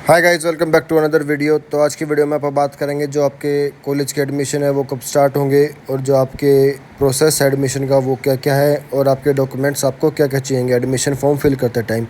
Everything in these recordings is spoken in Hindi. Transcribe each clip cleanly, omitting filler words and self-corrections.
Hi guys, welcome back to another video. तो आज की वीडियो में आप बात करेंगे जो आपके कॉलेज के एडमिशन है वो कब स्टार्ट होंगे, और जो आपके प्रोसेस है एडमिशन का वो क्या क्या है, और आपके डॉक्यूमेंट्स आपको क्या क्या चाहिए एडमिशन फॉर्म फिल करते टाइम।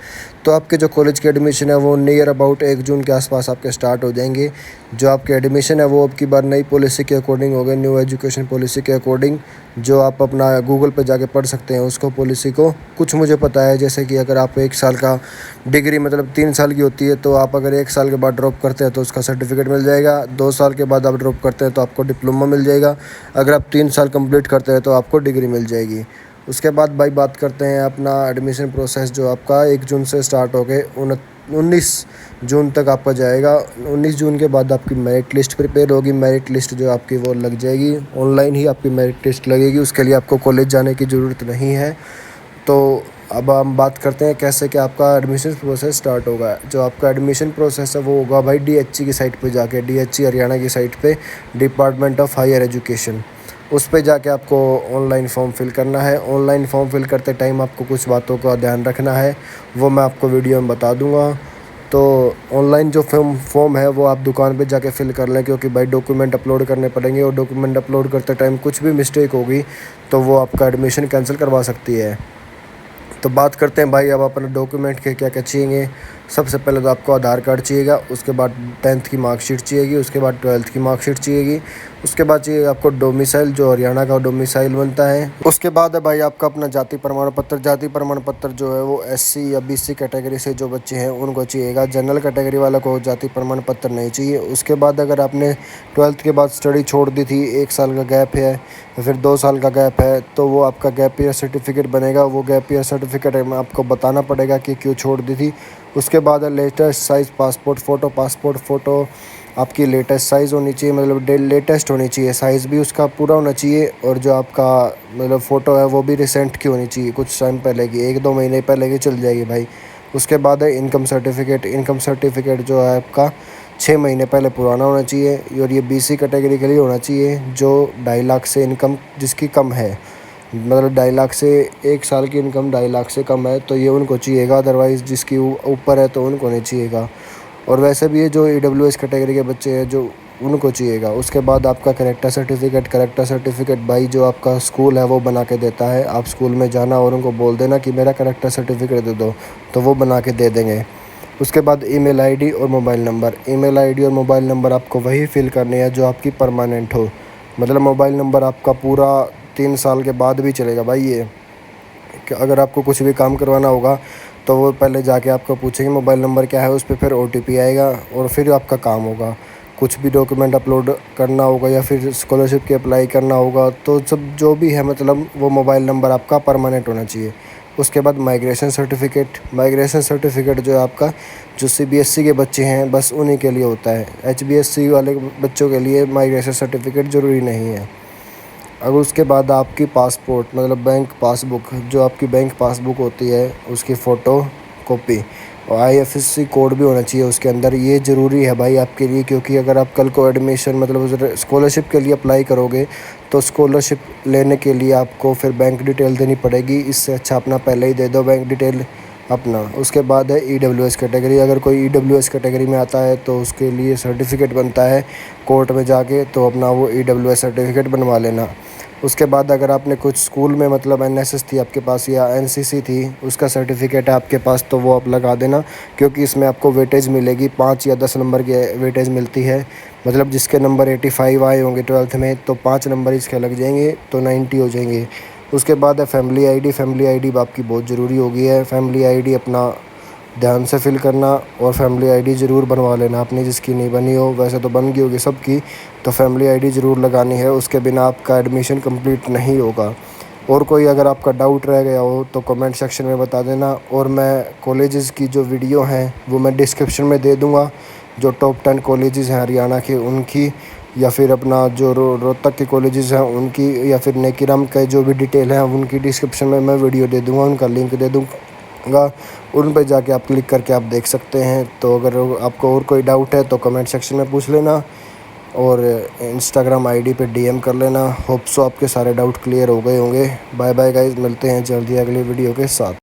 तो आपके जो कॉलेज के एडमिशन है वो नियर अबाउट 1 जून के आसपास आपके स्टार्ट हो जाएंगे। जो आपके एडमिशन है वो अब की बार नई पॉलिसी के अकॉर्डिंग हो गए, न्यू एजुकेशन पॉलिसी के अकॉर्डिंग, जो आप अपना गूगल पर जाके पढ़ सकते हैं उसको, पॉलिसी को। कुछ मुझे पता है, जैसे कि अगर आप 1 साल का डिग्री मतलब 3 साल की होती है, तो आप अगर 1 साल के बाद ड्रॉप करते हैं तो उसका सर्टिफिकेट मिल जाएगा। 2 साल के बाद आप ड्रॉप करते हैं तो आपको डिप्लोमा मिल जाएगा। अगर आप 3 साल कंप्लीट करते हैं तो आपको डिग्री मिल जाएगी। उसके बाद भाई बात करते हैं अपना एडमिशन प्रोसेस, जो आपका 1 जून से स्टार्ट हो गए 19 जून तक आपका जाएगा। 19 जून के बाद आपकी मेरिट लिस्ट प्रिपेयर होगी। मेरिट लिस्ट जो आपकी वो लग जाएगी, ऑनलाइन ही आपकी मेरिट लिस्ट लगेगी। उसके लिए आपको कॉलेज जाने की ज़रूरत नहीं है। तो अब हम बात करते हैं कैसे कि आपका एडमिशन प्रोसेस स्टार्ट होगा। जो आपका एडमिशन प्रोसेस है वो होगा भाई डीएचई की साइट पे जाके, डीएचई हरियाणा की साइट पे, डिपार्टमेंट ऑफ हायर एजुकेशन, उस पे जाके आपको ऑनलाइन फॉर्म फिल करना है। ऑनलाइन फॉर्म फिल करते टाइम आपको कुछ बातों का ध्यान रखना है, वो मैं आपको वीडियो में बता दूंगा। तो ऑनलाइन जो फॉर्म है वो आप दुकान पे जाके फिल कर लें, क्योंकि भाई डॉक्यूमेंट अपलोड करने पड़ेंगे, और डॉक्यूमेंट अपलोड करते टाइम कुछ भी मिस्टेक होगी तो वो आपका एडमिशन कैंसिल करवा सकती है। तो बात करते हैं भाई अब अपने डॉक्यूमेंट के क्या क्या चाहिए। सबसे पहले तो आपको आधार कार्ड चाहिएगा, उसके बाद 10th की मार्कशीट चाहिएगी, उसके बाद 12th की मार्कशीट चाहिएगी, उसके बाद चाहिए आपको डोमिसाइल, जो हरियाणा का डोमिसाइल बनता है। उसके बाद है भाई आपका अपना जाति प्रमाण पत्र। जाति प्रमाण पत्र जो है वो एससी या बीसी कैटेगरी से जो बच्चे हैं उनको चाहिएगा। जनरल कैटेगरी वाला को जाति प्रमाण पत्र नहीं चाहिए। उसके बाद अगर आपने 12th के बाद स्टडी छोड़ दी थी, 1 साल का गैप है या फिर 2 साल का गैप है, तो वो आपका गैप ईयर सर्टिफिकेट बनेगा। वो गैप ईयर सर्टिफिकेट में आपको बताना पड़ेगा कि क्यों छोड़ दी थी। उसके बाद लेटेस्ट साइज़ पासपोर्ट फ़ोटो आपकी लेटेस्ट साइज़ होनी चाहिए, मतलब लेटेस्ट होनी चाहिए, साइज़ भी उसका पूरा होना चाहिए। और जो आपका मतलब फ़ोटो है वो भी रिसेंट की होनी चाहिए, कुछ टाइम पहले की, 1-2 महीने पहले की चल जाएगी भाई। उसके बाद है इनकम सर्टिफिकेट। इनकम सर्टिफिकेट जो है आपका 6 महीने पहले पुराना होना चाहिए, और ये बीसी कैटेगरी के लिए होना चाहिए जो 2.5 लाख से इनकम जिसकी कम है, मतलब 2.5 लाख से 1 साल की इनकम 2.5 लाख से कम है तो ये उनको चाहिएगा। अदरवाइज़ जिसकी ऊपर है तो उनको नहीं चाहिएगा। और वैसे भी ये जो ईडब्ल्यूएस कैटेगरी के बच्चे हैं जो उनको चाहिएगा। उसके बाद आपका करेक्टर सर्टिफिकेट। करेक्टर सर्टिफिकेट भाई जो आपका स्कूल है वो बना के देता है। आप स्कूल में जाना और उनको बोल देना कि मेरा करेक्टर सर्टिफिकेट दे दो, तो वो बना के दे देंगे। उसके बाद ईमेल आईडी और मोबाइल नंबर। ईमेल आईडी और मोबाइल नंबर आपको वही फिल करनी है जो आपकी परमानेंट हो, मतलब मोबाइल नंबर आपका पूरा 3 साल के बाद भी चलेगा भाई। ये कि अगर आपको कुछ भी काम करवाना होगा तो वो पहले जाके आपको पूछेंगे मोबाइल नंबर क्या है, उस पर फिर ओटीपी आएगा और फिर आपका काम होगा। कुछ भी डॉक्यूमेंट अपलोड करना होगा या फिर स्कॉलरशिप की अप्लाई करना होगा, तो सब जो भी है मतलब वो मोबाइल नंबर आपका परमानेंट होना चाहिए। उसके बाद माइग्रेशन सर्टिफिकेट। माइग्रेशन सर्टिफिकेट जो है आपका, जो सीबीएसई के बच्चे हैं बस उन्हीं के लिए होता है। एचबीएसई वाले बच्चों के लिए माइग्रेशन सर्टिफिकेट ज़रूरी नहीं है। अब उसके बाद आपकी पासपोर्ट मतलब बैंक पासबुक, जो आपकी बैंक पासबुक होती है उसकी फ़ोटो कॉपी, और आईएफएससी कोड भी होना चाहिए उसके अंदर। ये ज़रूरी है भाई आपके लिए, क्योंकि अगर आप कल को एडमिशन मतलब स्कॉलरशिप के लिए अप्लाई करोगे तो स्कॉलरशिप लेने के लिए आपको फिर बैंक डिटेल देनी पड़ेगी। इससे अच्छा अपना पहले ही दे दो बैंक डिटेल अपना। उसके बाद है ईडब्ल्यूएस कैटेगरी। अगर कोई ईडब्ल्यूएस कैटेगरी में आता है तो उसके लिए सर्टिफिकेट बनता है कोर्ट में जाके, तो अपना वो ईडब्ल्यूएस सर्टिफिकेट बनवा लेना। उसके बाद अगर आपने कुछ स्कूल में मतलब एनएसएस थी आपके पास या एनसीसी थी, उसका सर्टिफिकेट है आपके पास, तो वो आप लगा देना, क्योंकि इसमें आपको वेटेज मिलेगी। 5 या 10 नंबर की वेटेज मिलती है। मतलब जिसके नंबर 85 आए होंगे 12th में तो 5 नंबर इसके लग जाएंगे, तो 90 हो जाएंगे। उसके बाद है फैमिली आईडी। फैमिली आईडी आपकी बहुत ज़रूरी होगी है। फैमिली आईडी अपना ध्यान से फिल करना, और फैमिली आईडी ज़रूर बनवा लेना अपनी, जिसकी नहीं बनी हो। वैसे तो बन गई होगी सबकी, तो फैमिली आईडी ज़रूर लगानी है, उसके बिना आपका एडमिशन कंप्लीट नहीं होगा। और कोई अगर आपका डाउट रह गया हो तो कमेंट सेक्शन में बता देना, और मैं कॉलेजेस की जो वीडियो हैं वो मैं डिस्क्रिप्शन में दे दूँगा। जो टॉप 10 कॉलेजेस हैं हरियाणा के उनकी, या फिर अपना जो रोहतक के कॉलेजेस हैं उनकी, या फिर नेकीराम के जो भी डिटेल हैं उनकी डिस्क्रिप्शन में मैं वीडियो दे दूँगा, उनका लिंक दे दूँगा। उन पर जाके आप क्लिक करके आप देख सकते हैं। तो अगर आपको और कोई डाउट है तो कमेंट सेक्शन में पूछ लेना, और इंस्टाग्राम आईडी पे डीएम कर लेना। होप सो आपके सारे डाउट क्लियर हो गए होंगे। बाय बाय गाइस, मिलते हैं जल्दी अगली वीडियो के साथ।